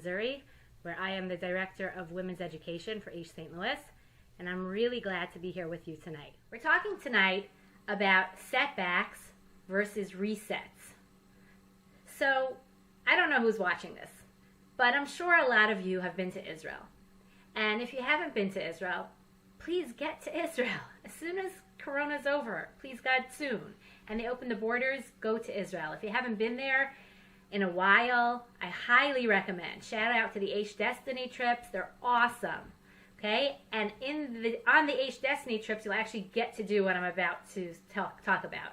Missouri, where I am the Director of Women's Education for H. St. Louis, and I'm really glad to be here with you tonight. We're talking tonight about setbacks versus resets. So, I don't know who's watching this, but I'm sure a lot of you have been to Israel. And if you haven't been to Israel, please get to Israel. As soon as Corona's over, please God, soon, and they open the borders, go to Israel. If you haven't been there in a while, I highly recommend. Shout out to the H Destiny trips. They're awesome. Okay? And on the H Destiny trips, you'll actually get to do what I'm about to talk about.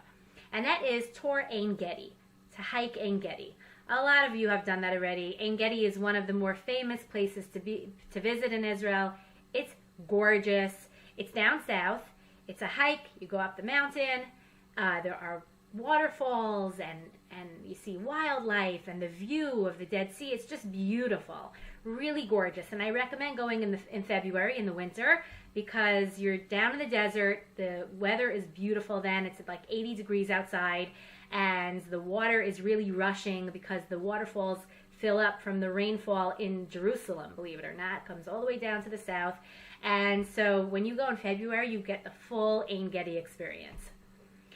And that is tour Ein Gedi, to hike Ein Gedi. A lot of you have done that already. Ein Gedi is one of the more famous places to visit in Israel. It's gorgeous. It's down south. It's a hike. You go up the mountain. There are waterfalls and you see wildlife and the view of the Dead Sea. It's just beautiful, really gorgeous. And I recommend going in February, in the winter, because you're down in the desert. The weather is beautiful then. It's like 80 degrees outside, and the water is really rushing because the waterfalls fill up from the rainfall in Jerusalem, believe it or not. It comes all the way down to the south. And so when you go in February, you get the full Ein Gedi experience.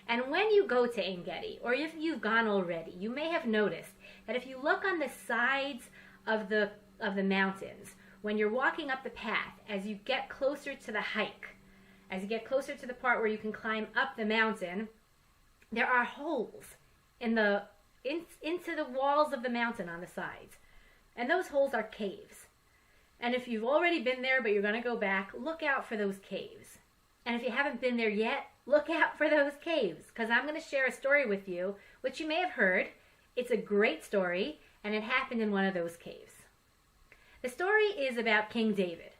And when you go to Ein Gedi, or if you've gone already, you may have noticed that if you look on the sides of the mountains, when you're walking up the path, as you get closer to the hike, as you get closer to the part where you can climb up the mountain, there are holes into the walls of the mountain on the sides. And those holes are caves. And if you've already been there but you're going to go back, look out for those caves. And if you haven't been there yet, look out for those caves, because I'm going to share a story with you, which you may have heard. It's a great story, and it happened in one of those caves. The story is about King David.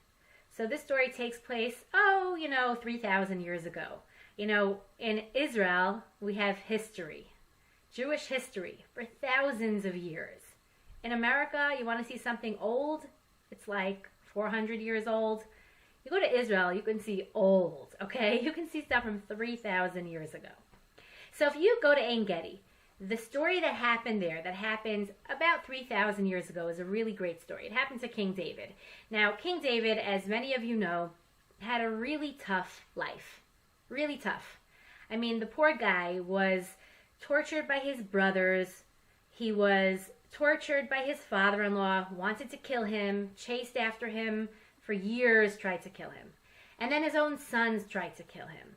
So this story takes place, 3,000 years ago. In Israel, we have history, Jewish history, for thousands of years. In America, you want to see something old? It's like 400 years old. You go to Israel, you can see old, okay? You can see stuff from 3,000 years ago. So if you go to Ein Gedi, the story that happened there, that happened about 3,000 years ago, is a really great story. It happened to King David. Now, King David, as many of you know, had a really tough life. Really tough. I mean, the poor guy was tortured by his brothers. He was tortured by his father-in-law, wanted to kill him, chased after him for years, tried to kill him. And then his own sons tried to kill him.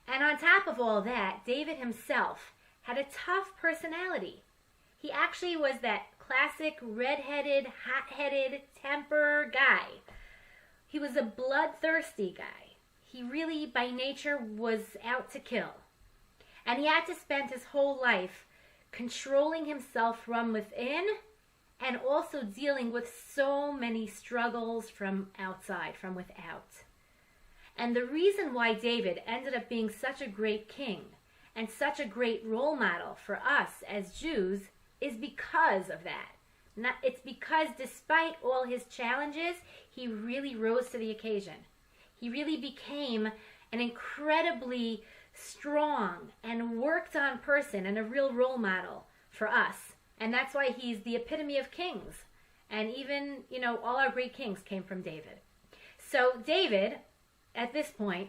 And on top of all that, David himself had a tough personality. He actually was that classic red-headed, hot-headed temper guy. He was a bloodthirsty guy. He really, by nature, was out to kill. And he had to spend his whole life controlling himself from within and also dealing with so many struggles from outside, from without. And the reason why David ended up being such a great king and such a great role model for us as Jews is because of that. It's because despite all his challenges, he really rose to the occasion. He really became an incredibly strong and worked on person and a real role model for us. And that's why he's the epitome of kings. And even, all our great kings came from David. So David, at this point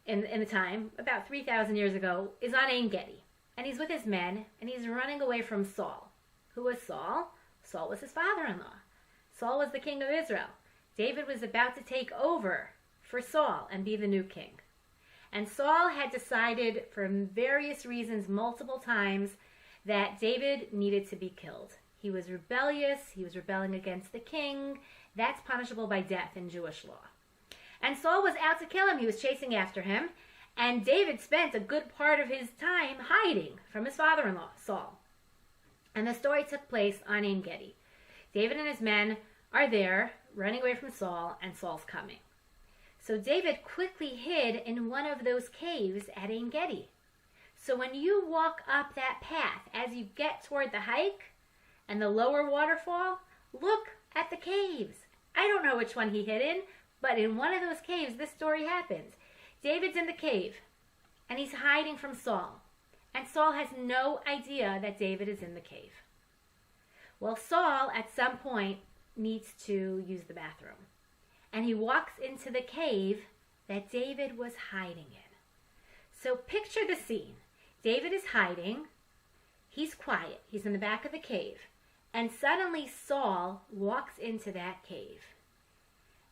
in the time, about 3,000 years ago, is on Ein Gedi. And he's with his men, and he's running away from Saul. Who was Saul? Saul was his father-in-law. Saul was the king of Israel. David was about to take over for Saul and be the new king. And Saul had decided, for various reasons, multiple times, that David needed to be killed. He was rebellious. He was rebelling against the king. That's punishable by death in Jewish law. And Saul was out to kill him. He was chasing after him. And David spent a good part of his time hiding from his father-in-law, Saul. And the story took place on Ein Gedi. David and his men are there, running away from Saul, and Saul's coming. So David quickly hid in one of those caves at Ein Gedi. So when you walk up that path, as you get toward the hike and the lower waterfall, look at the caves. I don't know which one he hid in, but in one of those caves, this story happens. David's in the cave, and he's hiding from Saul. And Saul has no idea that David is in the cave. Well, Saul, at some point, needs to use the bathroom. And he walks into the cave that David was hiding in. So picture the scene. David is hiding. He's quiet. He's in the back of the cave. And suddenly Saul walks into that cave.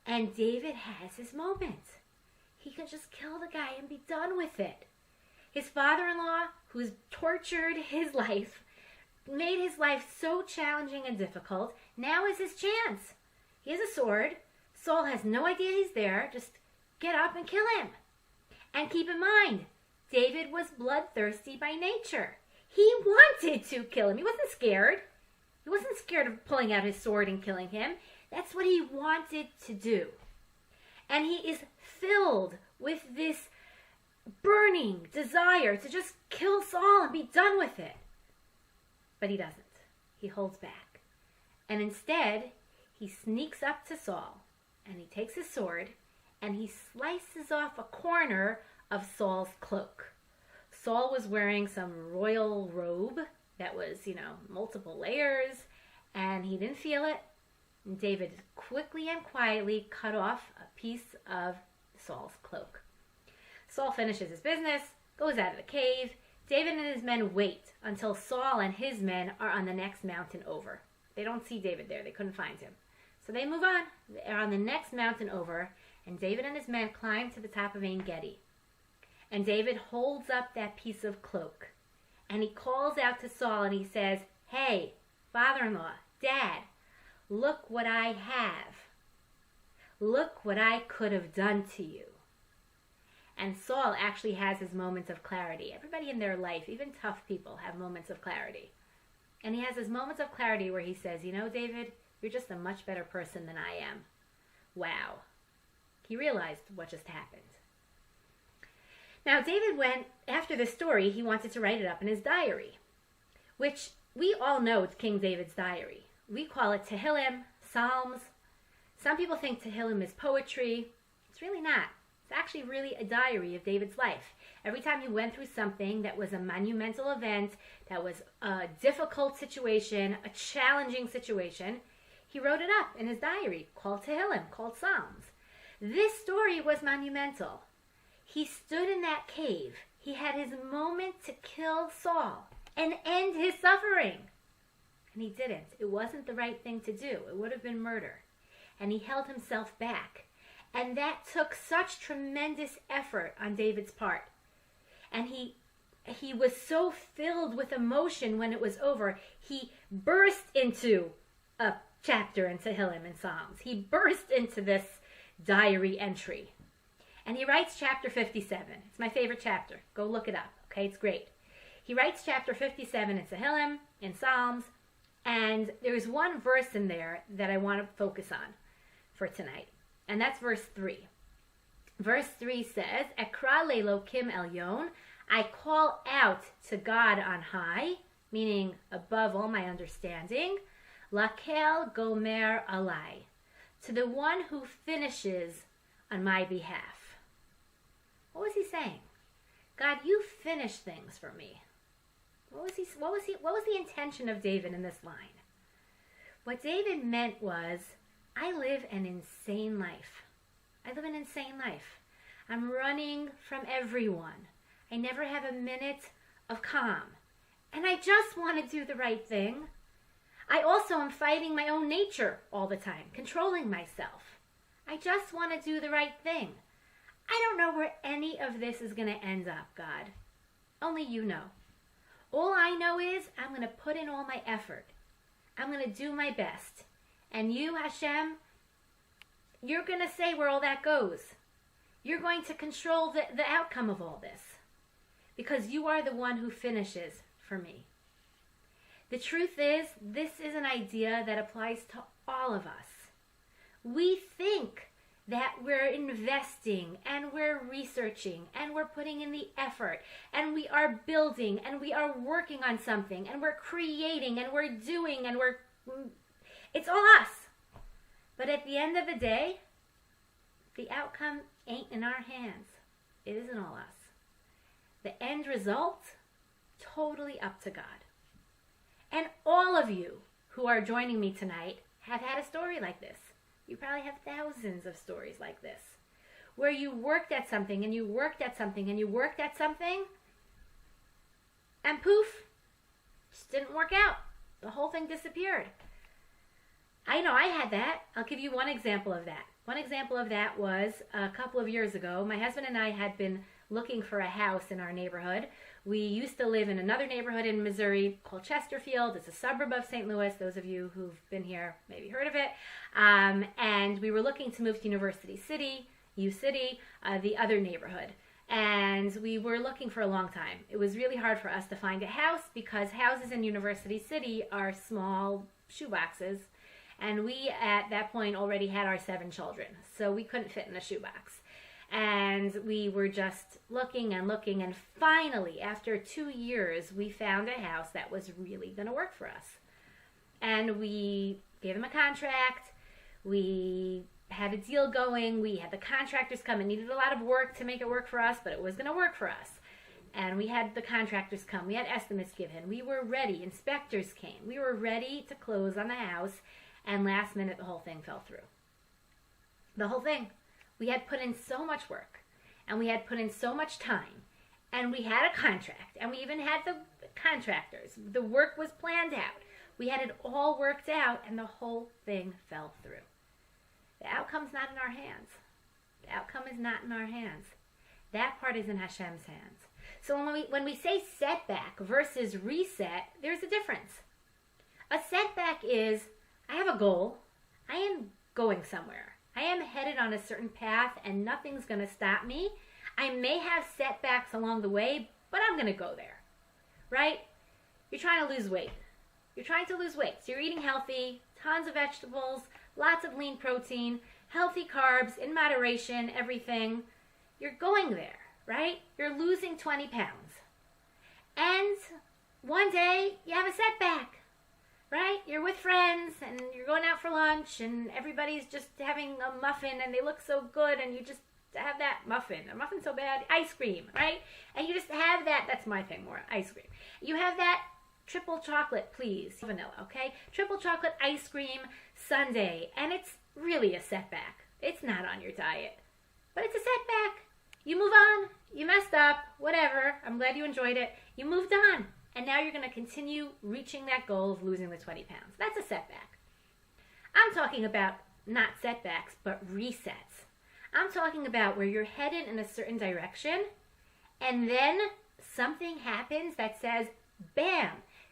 And David has his moment. He can just kill the guy and be done with it. His father-in-law, who's tortured his life, made his life so challenging and difficult, now is his chance. He has a sword. Saul has no idea he's there. Just get up and kill him. And keep in mind, David was bloodthirsty by nature. He wanted to kill him. He wasn't scared. He wasn't scared of pulling out his sword and killing him. That's what he wanted to do. And he is filled with this burning desire to just kill Saul and be done with it. But he doesn't. He holds back. And instead, he sneaks up to Saul and he takes his sword and he slices off a corner of Saul's cloak. Saul was wearing some royal robe that was, multiple layers, and he didn't feel it. And David quickly and quietly cut off a piece of Saul's cloak. Saul finishes his business, goes out of the cave. David and his men wait until Saul and his men are on the next mountain over. They don't see David there. They couldn't find him. So they move on. They're on the next mountain over, and David and his men climb to the top of En Gedi. And David holds up that piece of cloak, and he calls out to Saul, and he says, "Hey, father-in-law, dad, look what I have. Look what I could have done to you." And Saul actually has his moments of clarity. Everybody in their life, even tough people, have moments of clarity. And he has his moments of clarity where he says, David, you're just a much better person than I am. Wow. He realized what just happened. Now, David went, after this story, he wanted to write it up in his diary, which we all know it's King David's diary. We call it Tehillim, Psalms. Some people think Tehillim is poetry. It's really not. It's actually really a diary of David's life. Every time he went through something that was a monumental event, that was a difficult situation, a challenging situation, he wrote it up in his diary called Tehillim, called Psalms. This story was monumental. He stood in that cave. He had his moment to kill Saul and end his suffering. And he didn't. It wasn't the right thing to do. It would have been murder. And he held himself back. And that took such tremendous effort on David's part. And he was so filled with emotion when it was over, he burst into a chapter in Tehillim and Psalms. He burst into this diary entry. And he writes chapter 57. It's my favorite chapter. Go look it up, okay? It's great. He writes chapter 57 in Tehillim, in Psalms, and there's one verse in there that I want to focus on for tonight, and that's verse 3. Verse 3 says, Ekra le'Elokim elyon, I call out to God on high, meaning above all my understanding, Lakel gomer alai, to the one who finishes on my behalf. What was he saying? God, you finish things for me. What was the intention of David in this line? What David meant was, I live an insane life. I live an insane life. I'm running from everyone. I never have a minute of calm. And I just want to do the right thing. I also am fighting my own nature all the time, controlling myself. I just want to do the right thing. I don't know where any of this is going to end up, God. Only you know. All I know is I'm going to put in all my effort. I'm going to do my best. And you, Hashem, you're going to say where all that goes. You're going to control the outcome of all this. Because you are the one who finishes for me. The truth is, this is an idea that applies to all of us. We think that we're investing and we're researching and we're putting in the effort and we are building and we are working on something and we're creating and we're doing and it's all us. But at the end of the day, the outcome ain't in our hands. It isn't all us. The end result, totally up to God. And all of you who are joining me tonight have had a story like this. You probably have thousands of stories like this, where you worked at something and you worked at something and you worked at something, and poof, just didn't work out. The whole thing disappeared. I know I had that. I'll give you one example of that. One example of that was a couple of years ago. My husband and I had been looking for a house in our neighborhood. We used to live in another neighborhood in Missouri called Chesterfield. It's a suburb of St. Louis. Those of you who've been here maybe heard of it. And we were looking to move to University City, U-City, the other neighborhood. And we were looking for a long time. It was really hard for us to find a house because houses in University City are small shoeboxes. And we, at that point, already had our 7 children. So we couldn't fit in a shoebox. And we were just looking, and finally, after 2 years, we found a house that was really going to work for us. And we gave them a contract. We had a deal going. We had the contractors come. It needed a lot of work to make it work for us, but it was going to work for us. And we had the contractors come. We had estimates given. We were ready. Inspectors came. We were ready to close on the house. And last minute, the whole thing fell through. The whole thing. We had put in so much work, and we had put in so much time, and we had a contract, and we even had the contractors. The work was planned out. We had it all worked out, and the whole thing fell through. The outcome's not in our hands. The outcome is not in our hands. That part is in Hashem's hands. So when we say setback versus reset, there's a difference. A setback is, I have a goal. I am going somewhere. I am headed on a certain path and nothing's going to stop me. I may have setbacks along the way, but I'm going to go there, right? You're trying to lose weight. You're trying to lose weight. So you're eating healthy, tons of vegetables, lots of lean protein, healthy carbs, in moderation, everything. You're going there, right? You're losing 20 pounds. And one day you have a setback. Right? You're with friends and you're going out for lunch and everybody's just having a muffin and they look so good and you just have that muffin. A muffin's so bad. Ice cream, right? And you just have that. That's my thing more. Ice cream. You have that triple chocolate, please. Vanilla, okay? Triple chocolate ice cream sundae. And it's really a setback. It's not on your diet. But it's a setback. You move on. You messed up. Whatever. I'm glad you enjoyed it. You moved on. And now you're going to continue reaching that goal of losing the 20 pounds. That's a setback. I'm talking about not setbacks, but resets. I'm talking about where you're headed in a certain direction, and then something happens that says, bam,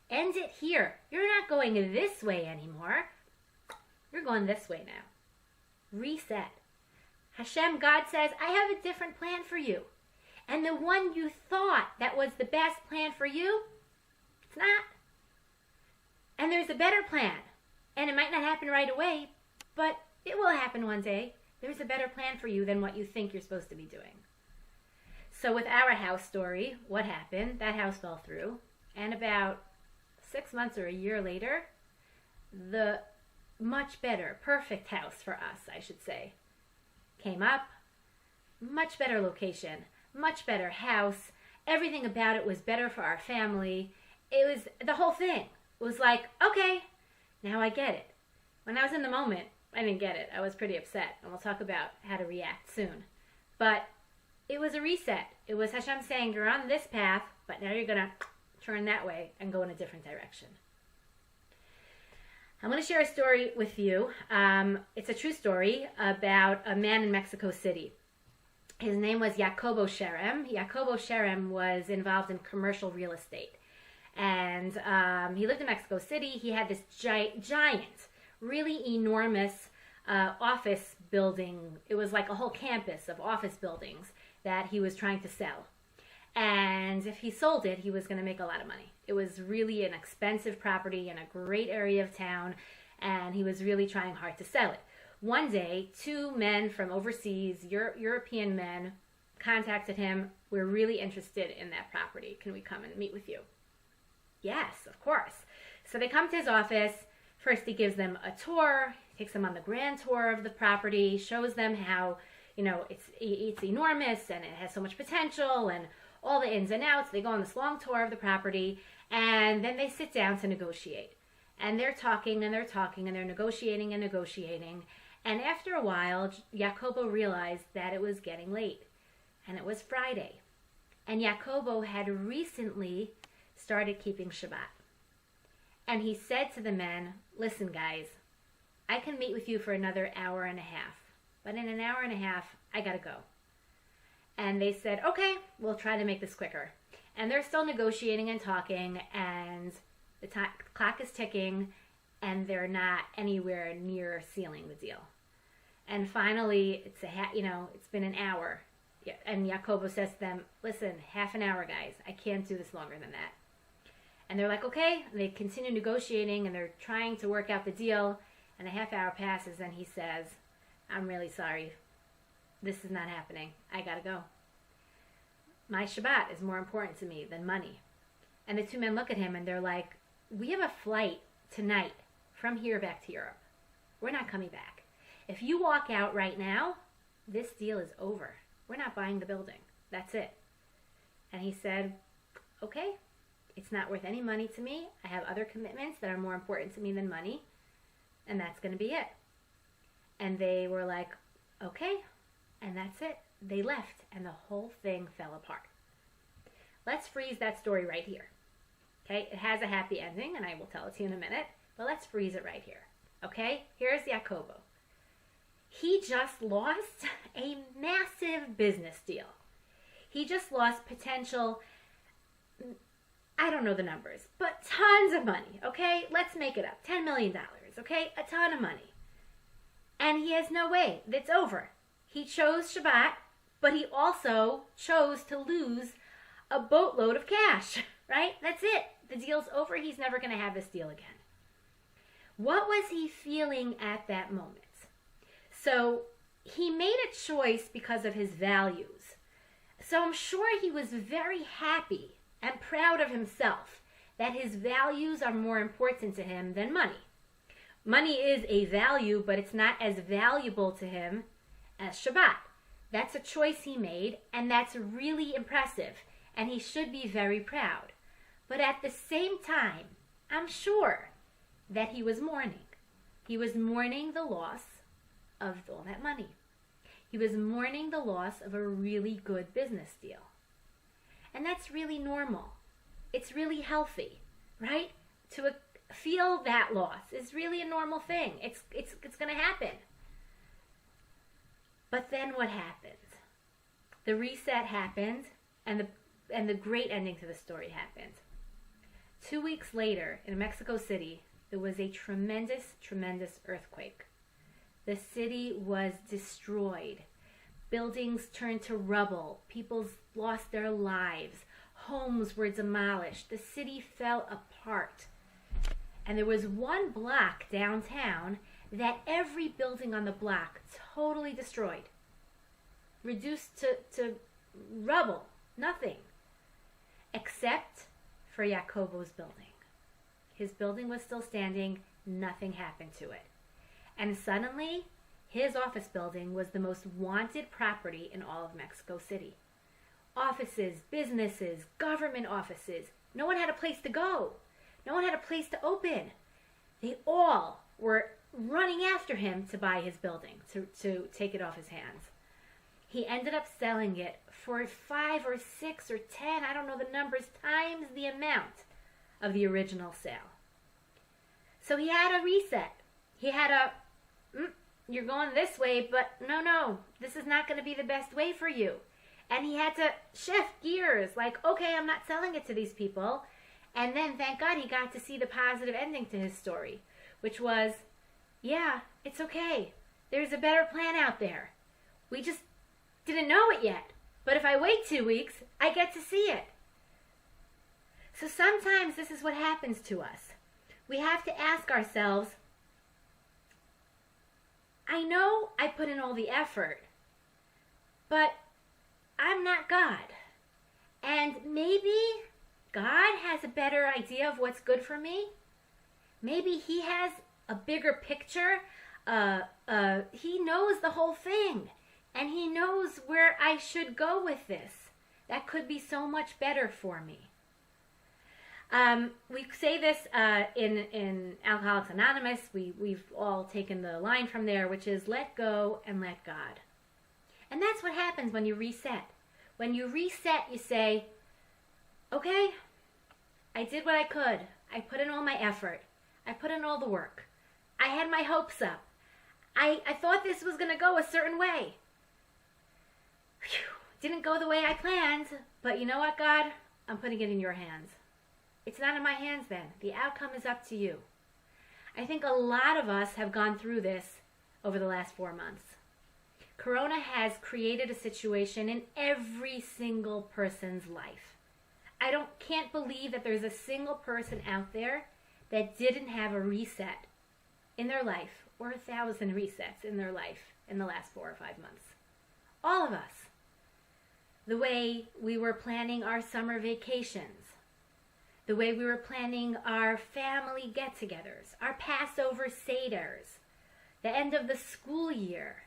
end it here. You're not going this way anymore. You're going this way now. Reset. Hashem, God says, I have a different plan for you. And the one you thought that was the best plan for you, it's not. And there's a better plan. And it might not happen right away, but it will happen one day. There's a better plan for you than what you think you're supposed to be doing. So with our house story, what happened? That house fell through. And about 6 months or a year later, the much better, perfect house for us, I should say, came up. Much better location, much better house. Everything about it was better for our family. It was the whole thing. It was like, okay, now I get it. When I was in the moment, I didn't get it. I was pretty upset, and we'll talk about how to react soon. But it was a reset. It was Hashem saying, you're on this path, but now you're going to turn that way and go in a different direction. I'm going to share a story with you. It's a true story about a man in Mexico City. His name was Jacobo Sherem. Jacobo Sherem was involved in commercial real estate. And he lived in Mexico City. He had this giant, really enormous office building. It was like a whole campus of office buildings that he was trying to sell. And if he sold it, he was going to make a lot of money. It was really an expensive property in a great area of town, and he was really trying hard to sell it. One day, 2 men from overseas, European men, contacted him. We're really interested in that property. Can we come and meet with you? Yes, of course. So they come to his office. First, he gives them a tour, takes them on the grand tour of the property, shows them how, it's enormous and it has so much potential and all the ins and outs. They go on this long tour of the property, and then they sit down to negotiate. And they're talking and they're talking and they're negotiating and negotiating. And after a while, Jacobo realized that it was getting late. And it was Friday. And Jacobo had recently started keeping Shabbat. And he said to the men, listen guys, I can meet with you for another hour and a half. But in an hour and a half, I gotta go. And they said, okay, we'll try to make this quicker. And they're still negotiating and talking, and the clock is ticking, and they're not anywhere near sealing the deal. And finally, it's been an hour. And Jacobo says to them, listen, half an hour, guys. I can't do this longer than that. And they're like, okay. And they continue negotiating, and they're trying to work out the deal. And a half hour passes, and he says, I'm really sorry. This is not happening. I gotta go. My Shabbat is more important to me than money. And the two men look at him, and they're like, we have a flight tonight from here back to Europe. We're not coming back. If you walk out right now, this deal is over. We're not buying the building. That's it. And he said, okay, it's not worth any money to me. I have other commitments that are more important to me than money. And that's going to be it. And they were like, okay. And that's it. They left, and the whole thing fell apart. Let's freeze that story right here. Okay? It has a happy ending, and I will tell it to you in a minute. But let's freeze it right here. Okay? Here's Jacobo. He just lost a massive business deal. He just lost potential, I don't know the numbers, but tons of money, okay? Let's make it up. $10 million, okay? A ton of money. And he has no way. It's over. He chose Shabbat, but he also chose to lose a boatload of cash, right? That's it. The deal's over. He's never going to have this deal again. What was he feeling at that moment? So he made a choice because of his values. So I'm sure he was very happy and proud of himself that his values are more important to him than money. Money is a value, but it's not as valuable to him as Shabbat. That's a choice he made, and that's really impressive, and he should be very proud. But at the same time, I'm sure that he was mourning. He was mourning the loss of all that money. He was mourning the loss of a really good business deal. And that's really normal. It's really healthy, right? To feel that loss is really a normal thing. It's going to happen. But then what happened? The reset happened, and the great ending to the story happened. 2 weeks later, in Mexico City, there was a tremendous, tremendous earthquake. The city was destroyed. Buildings turned to rubble. People lost their lives. Homes were demolished. The city fell apart. And there was one block downtown that every building on the block totally destroyed. Reduced to rubble. Nothing. Except for Jacobo's building. His building was still standing. Nothing happened to it. And suddenly, his office building was the most wanted property in all of Mexico City. Offices, businesses, government offices. No one had a place to go. No one had a place to open. They all were running after him to buy his building, to take it off his hands. He ended up selling it for 5 or 6 or 10, I don't know the numbers, times the amount of the original sale. So he had a reset. He had you're going this way, but no, this is not going to be the best way for you. And he had to shift gears, like, okay, I'm not selling it to these people. And then, thank God, he got to see the positive ending to his story, which was, yeah, it's okay. There's a better plan out there. We just didn't know it yet. But if I wait 2 weeks, I get to see it. So sometimes this is what happens to us. We have to ask ourselves, I know I put in all the effort, but I'm not God. And maybe God has a better idea of what's good for me. Maybe he has a bigger picture. He knows the whole thing. And he knows where I should go with this. That could be so much better for me. We say this in Alcoholics Anonymous. We've all taken the line from there, which is let go and let God. And that's what happens when you reset. When you reset, you say, okay, I did what I could. I put in all my effort. I put in all the work. I had my hopes up. I thought this was going to go a certain way. Whew. Didn't go the way I planned, but you know what, God? I'm putting it in your hands. It's not in my hands then. The outcome is up to you. I think a lot of us have gone through this over the last 4 months. Corona has created a situation in every single person's life. I can't believe that there's a single person out there that didn't have a reset in their life, or 1,000 resets in their life in the last 4 or 5 months. All of us. The way we were planning our summer vacations, the way we were planning our family get-togethers, our Passover seders, the end of the school year,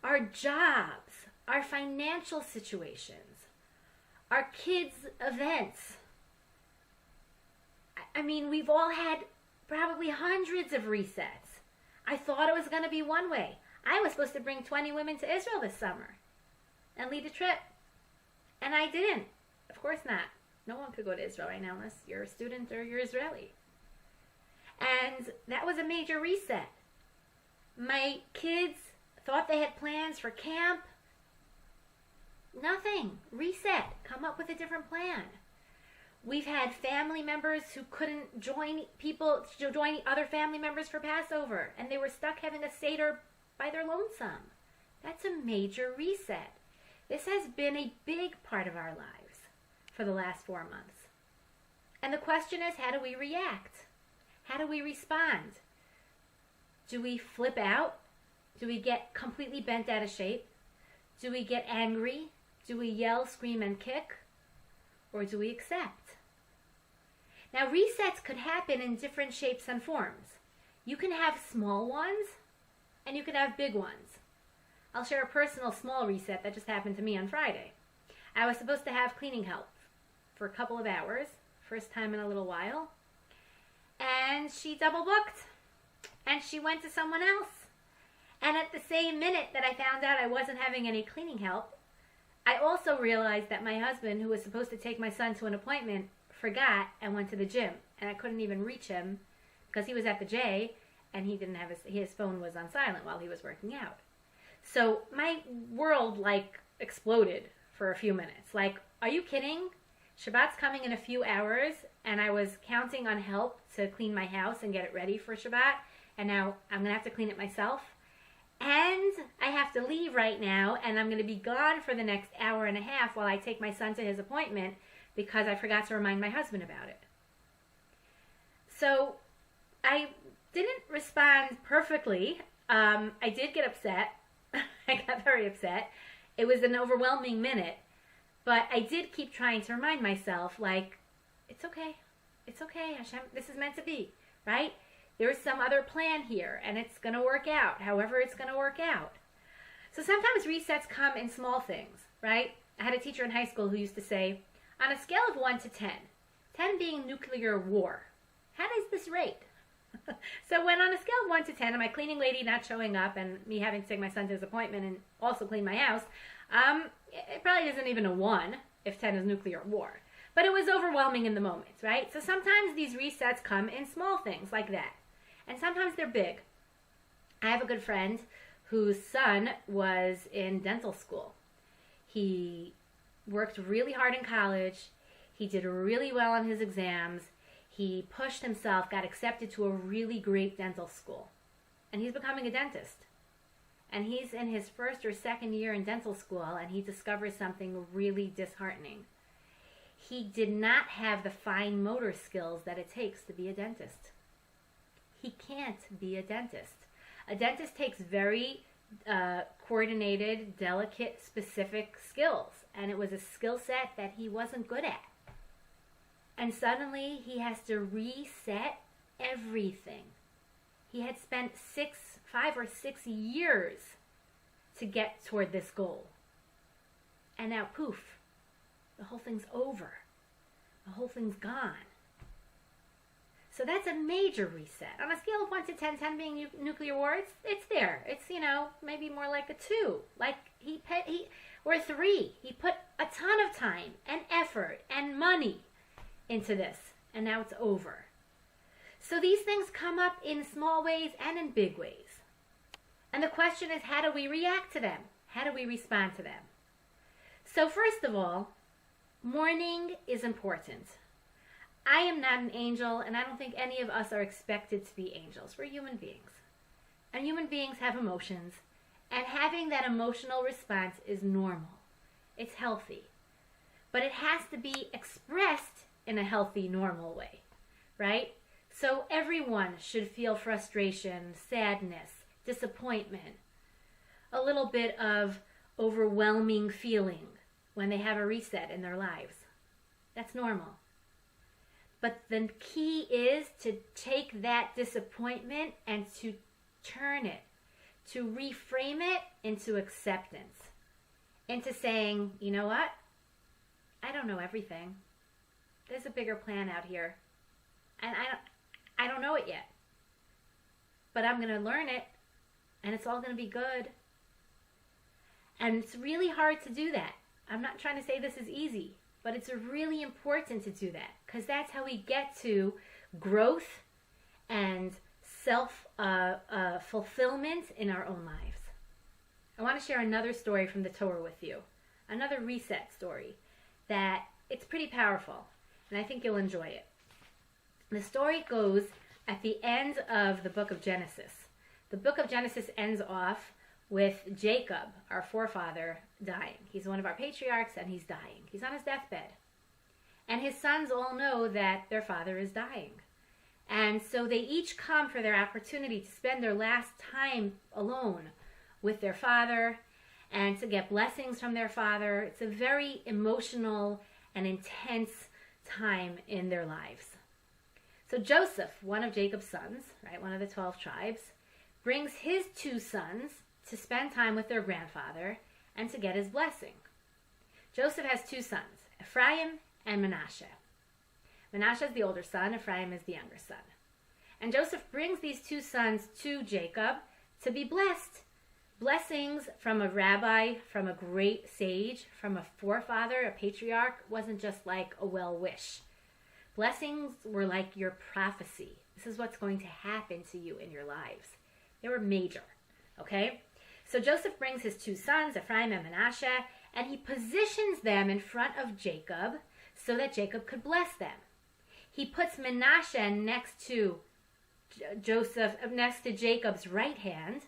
our jobs, our financial situations, our kids' events. I mean, we've all had probably hundreds of resets. I thought it was going to be one way. I was supposed to bring 20 women to Israel this summer and lead a trip. And I didn't. Of course not. No one could go to Israel right now unless you're a student or you're Israeli. And that was a major reset. My kids thought they had plans for camp. Nothing. Reset. Come up with a different plan. We've had family members who couldn't join other family members for Passover, and they were stuck having a Seder by their lonesome. That's a major reset. This has been a big part of our lives for the last 4 months. And the question is, how do we react? How do we respond? Do we flip out? Do we get completely bent out of shape? Do we get angry? Do we yell, scream, and kick? Or do we accept? Now, resets could happen in different shapes and forms. You can have small ones, and you can have big ones. I'll share a personal small reset that just happened to me on Friday. I was supposed to have cleaning help for a couple of hours, first time in a little while, and she double booked, and she went to someone else. And at the same minute that I found out I wasn't having any cleaning help, I also realized that my husband, who was supposed to take my son to an appointment, forgot and went to the gym. And I couldn't even reach him because he was at the J and he didn't have his phone was on silent while he was working out. So my world exploded for a few minutes. Are you kidding? Shabbat's coming in a few hours and I was counting on help to clean my house and get it ready for Shabbat. And now I'm going to have to clean it myself. And I have to leave right now, and I'm going to be gone for the next hour and a half while I take my son to his appointment because I forgot to remind my husband about it. So I didn't respond perfectly. I did get upset. I got very upset. It was an overwhelming minute, but I did keep trying to remind myself, it's okay. It's okay, Hashem. This is meant to be, right? There's some other plan here, and it's going to work out, however it's going to work out. So sometimes resets come in small things, right? I had a teacher in high school who used to say, on a scale of 1 to 10, 10 being nuclear war, how does this rate? So when on a scale of 1 to 10, and my cleaning lady not showing up and me having to take my son to his appointment and also clean my house, it probably isn't even a 1 if 10 is nuclear war. But it was overwhelming in the moment, right? So sometimes these resets come in small things like that. And sometimes they're big. I have a good friend whose son was in dental school. He worked really hard in college. He did really well on his exams. He pushed himself, got accepted to a really great dental school. And he's becoming a dentist. And he's in his first or second year in dental school, and he discovers something really disheartening. He did not have the fine motor skills that it takes to be a dentist. He can't be a dentist. A dentist takes very coordinated, delicate, specific skills. And it was a skill set that he wasn't good at. And suddenly he has to reset everything. He had spent 5 or 6 years to get toward this goal. And now, poof, the whole thing's over. The whole thing's gone. So that's a major reset. On a scale of 1 to 10, 10 being nuclear war, it's there. It's, maybe more like a 2. Like or a 3. He put a ton of time and effort and money into this, and now it's over. So these things come up in small ways and in big ways. And the question is, how do we react to them? How do we respond to them? So first of all, mourning is important. I am not an angel, and I don't think any of us are expected to be angels. We're human beings. And human beings have emotions, and having that emotional response is normal. It's healthy. But it has to be expressed in a healthy, normal way, right? So everyone should feel frustration, sadness, disappointment, a little bit of overwhelming feeling when they have a reset in their lives. That's normal. But the key is to take that disappointment and to turn it, to reframe it into acceptance, into saying, you know what? I don't know everything. There's a bigger plan out here. And I don't know it yet. But I'm going to learn it, and it's all going to be good. And it's really hard to do that. I'm not trying to say this is easy, but it's really important to do that, because that's how we get to growth and self-fulfillment in our own lives. I want to share another story from the Torah with you, another reset story that it's pretty powerful, and I think you'll enjoy it. The story goes at the end of the book of Genesis. The book of Genesis ends off with Jacob, our forefather, dying. He's one of our patriarchs, and he's dying. He's on his deathbed. And his sons all know that their father is dying. And so they each come for their opportunity to spend their last time alone with their father and to get blessings from their father. It's a very emotional and intense time in their lives. So Joseph, one of Jacob's sons, right, one of the 12 tribes, brings his 2 sons to spend time with their grandfather and to get his blessing. Joseph has 2 sons, Ephraim and Manasseh. Manasseh is the older son, Ephraim is the younger son. And Joseph brings these 2 sons to Jacob to be blessed. Blessings from a rabbi, from a great sage, from a forefather, a patriarch, wasn't just like a well-wish. Blessings were like your prophecy. This is what's going to happen to you in your lives. They were major, okay? So Joseph brings his 2 sons, Ephraim and Manasseh, and he positions them in front of Jacob so that Jacob could bless them. He puts Manasseh next to Jacob's right hand,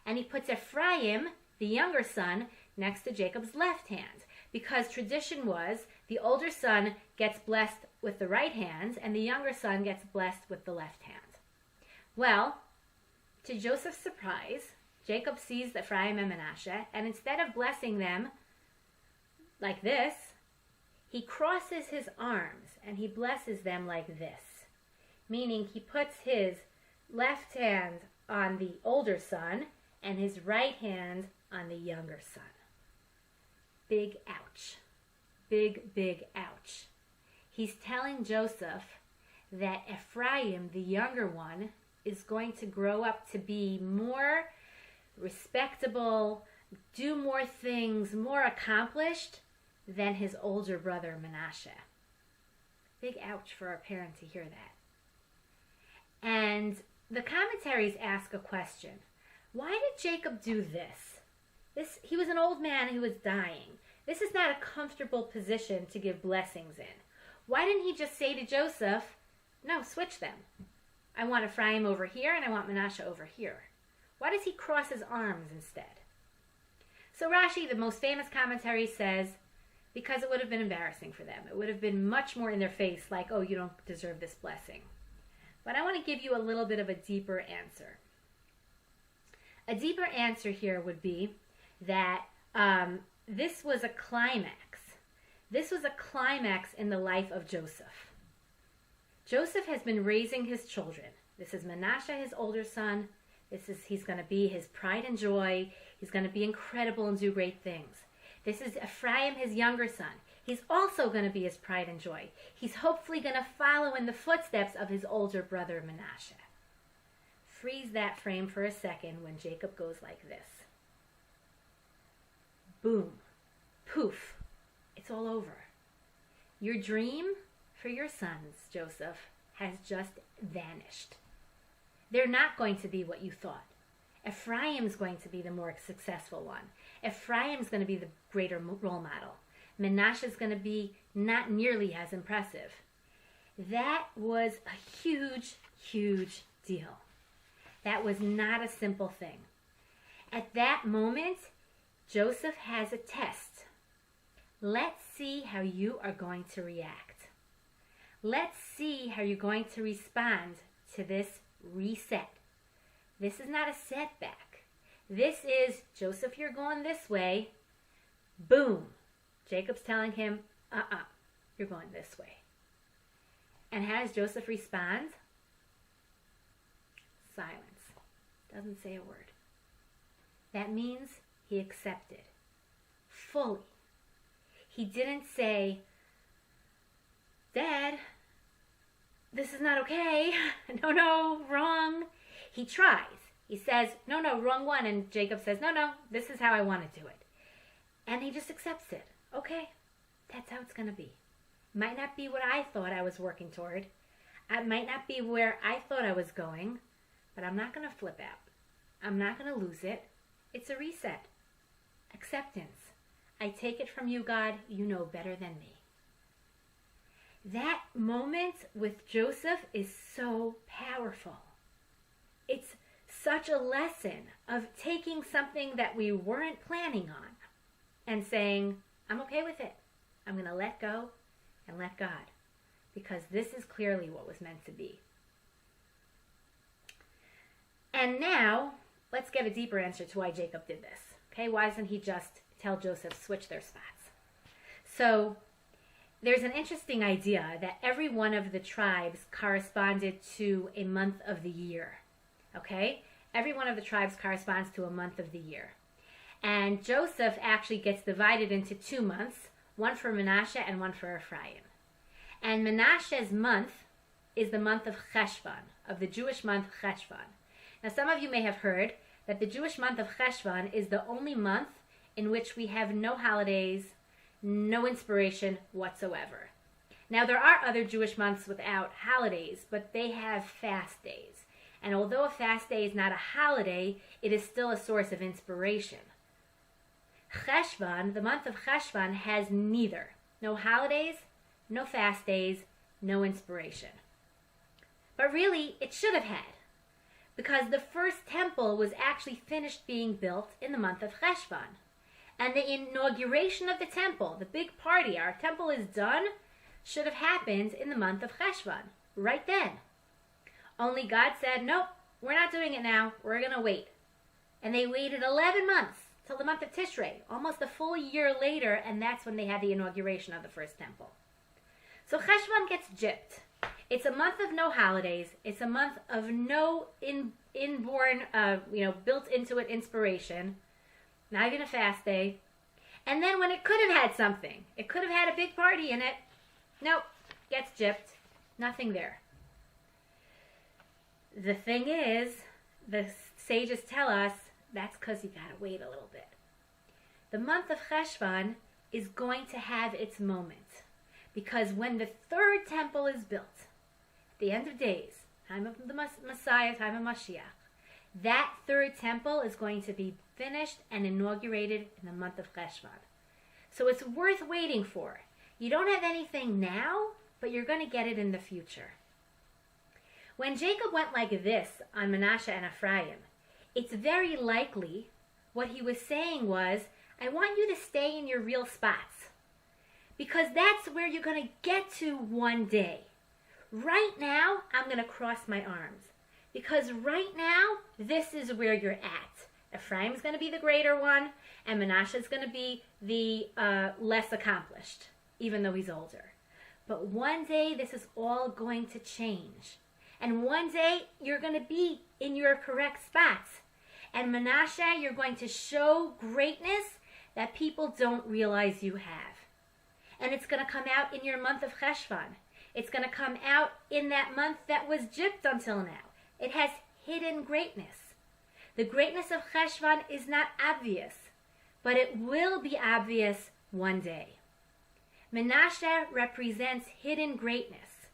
and he puts Ephraim, the younger son, next to Jacob's left hand, because tradition was the older son gets blessed with the right hand and the younger son gets blessed with the left hand. Well, to Joseph's surprise, Jacob sees Ephraim and Manasseh, and instead of blessing them like this, he crosses his arms and he blesses them like this, meaning he puts his left hand on the older son and his right hand on the younger son. Big ouch. Big, big ouch. He's telling Joseph that Ephraim, the younger one, is going to grow up to be more respectable, do more things, more accomplished than his older brother Manasseh. Big ouch for a parent to hear that. And the commentaries ask a question. Why did Jacob do this? He was an old man who was dying. This is not a comfortable position to give blessings in. Why didn't he just say to Joseph, no, switch them. I want Ephraim over here and I want Manasseh over here. Why does he cross his arms instead? So Rashi, the most famous commentary, says, because it would have been embarrassing for them. It would have been much more in their face, like, oh, you don't deserve this blessing. But I want to give you a little bit of a deeper answer. A deeper answer here would be that this was a climax. This was a climax in the life of Joseph. Joseph has been raising his children. This is Manasseh, his older son. He's going to be his pride and joy. He's going to be incredible and do great things. This is Ephraim, his younger son. He's also going to be his pride and joy. He's hopefully going to follow in the footsteps of his older brother Manasseh. Freeze that frame for a second when Jacob goes like this. Boom. Poof. It's all over. Your dream for your sons, Joseph, has just vanished. They're not going to be what you thought. Ephraim's going to be the more successful one. Ephraim's going to be the greater role model. Manasseh's going to be not nearly as impressive. That was a huge, huge deal. That was not a simple thing. At that moment, Joseph has a test. Let's see how you are going to react. Let's see how you're going to respond to this reset. This is not a setback. This is, Joseph, you're going this way. Boom. Jacob's telling him, you're going this way. And how does Joseph respond? Silence. Doesn't say a word. That means he accepted fully. He didn't say, Dad, this is not okay. No, wrong. He tries. He says, no, wrong one. And Jacob says, no, this is how I want to do it. And he just accepts it. Okay, that's how it's going to be. Might not be what I thought I was working toward. It might not be where I thought I was going, but I'm not going to flip out. I'm not going to lose it. It's a reset. Acceptance. I take it from you, God. You know better than me. That moment with Joseph is so powerful. It's such a lesson of taking something that we weren't planning on and saying, I'm okay with it. I'm going to let go and let God, because this is clearly what was meant to be. And now, let's get a deeper answer to why Jacob did this. Okay, why doesn't he just tell Joseph, switch their spots? So, there's an interesting idea that every one of the tribes corresponded to a month of the year. Okay? Every one of the tribes corresponds to a month of the year. And Joseph actually gets divided into 2 months, one for Manasseh and one for Ephraim. And Manasseh's month is the month of Cheshvan, of the Jewish month Cheshvan. Now, some of you may have heard that the Jewish month of Cheshvan is the only month in which we have no holidays, no inspiration whatsoever. Now, there are other Jewish months without holidays, but they have fast days. And although a fast day is not a holiday, it is still a source of inspiration. Cheshvan, the month of Cheshvan, has neither. No holidays, no fast days, no inspiration. But really, it should have had, because the first temple was actually finished being built in the month of Cheshvan. And the inauguration of the temple, the big party, our temple is done, should have happened in the month of Cheshvan, right then. Only God said, nope, we're not doing it now, we're going to wait. And they waited 11 months till the month of Tishrei, almost a full year later, and that's when they had the inauguration of the first temple. So Cheshvan gets gypped. It's a month of no holidays. It's a month of no inborn, built into it inspiration. Not even a fast day. And then when it could have had something, it could have had a big party in it, nope, gets gypped. Nothing there. The thing is, the sages tell us, that's because you gotta wait a little bit. The month of Cheshvan is going to have its moment, because when the third temple is built, at the end of days, time of the Messiah, time of Mashiach, that third temple is going to be finished and inaugurated in the month of Cheshvan. So it's worth waiting for. You don't have anything now, but you're going to get it in the future. When Jacob went like this on Manasseh and Ephraim, it's very likely what he was saying was, I want you to stay in your real spots, because that's where you're going to get to one day. Right now, I'm going to cross my arms, because right now, this is where you're at. Ephraim's going to be the greater one, and Manasseh's going to be the less accomplished, even though he's older. But one day, this is all going to change. And one day, you're going to be in your correct spots. And Manasseh, you're going to show greatness that people don't realize you have. And it's going to come out in your month of Cheshvan. It's going to come out in that month that was gypped until now. It has hidden greatness. The greatness of Cheshvan is not obvious, but it will be obvious one day. Menashe represents hidden greatness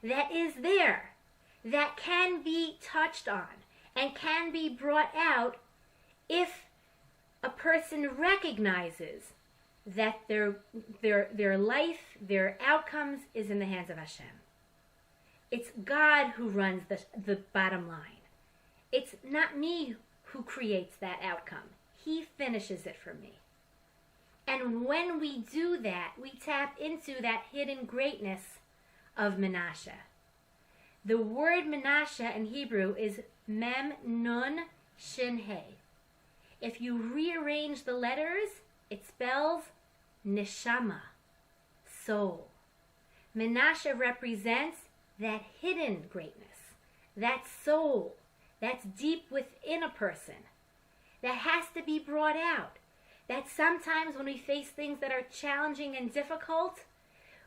that is there, that can be touched on and can be brought out if a person recognizes that their life, their outcomes is in the hands of Hashem. It's God who runs the bottom line. It's not me who creates that outcome. He finishes it for me. And when we do that, we tap into that hidden greatness of Menashe. The word Menashe in Hebrew is Mem Nun Shin He. If you rearrange the letters, it spells Neshama, soul. Menashe represents that hidden greatness, that soul that's deep within a person, that has to be brought out. That sometimes when we face things that are challenging and difficult,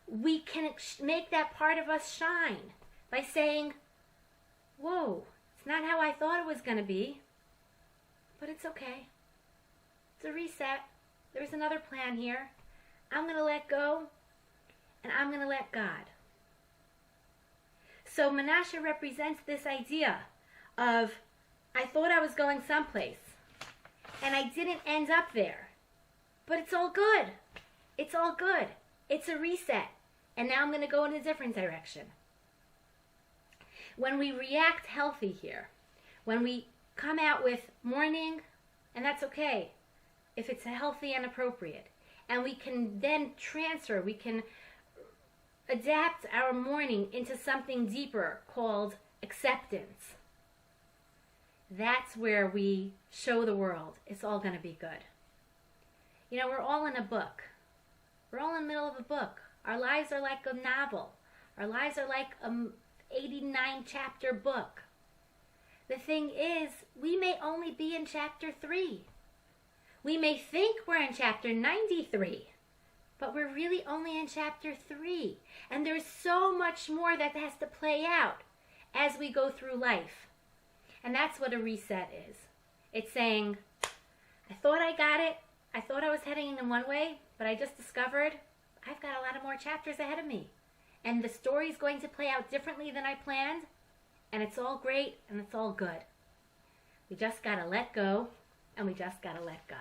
we can make that part of us shine by saying, whoa, it's not how I thought it was going to be, but it's okay. It's a reset. There's another plan here. I'm going to let go, and I'm going to let God. So Menashe represents this idea of, I thought I was going someplace, and I didn't end up there. But it's all good. It's all good. It's a reset. And now I'm going to go in a different direction. When we react healthy here, when we come out with mourning, and that's okay, if it's healthy and appropriate, and we can then transfer, we can adapt our mourning into something deeper called acceptance. That's where we show the world it's all going to be good. You know, we're all in a book. We're all in the middle of a book. Our lives are like a novel. Our lives are like an 89-chapter book. The thing is, we may only be in chapter 3. We may think we're in chapter 93, but we're really only in chapter 3. And there's so much more that has to play out as we go through life. And that's what a reset is. It's saying, I thought I got it. I thought I was heading in one way, but I just discovered I've got a lot of more chapters ahead of me. And the story's going to play out differently than I planned. And it's all great and it's all good. We just got to let go, and we just got to let God.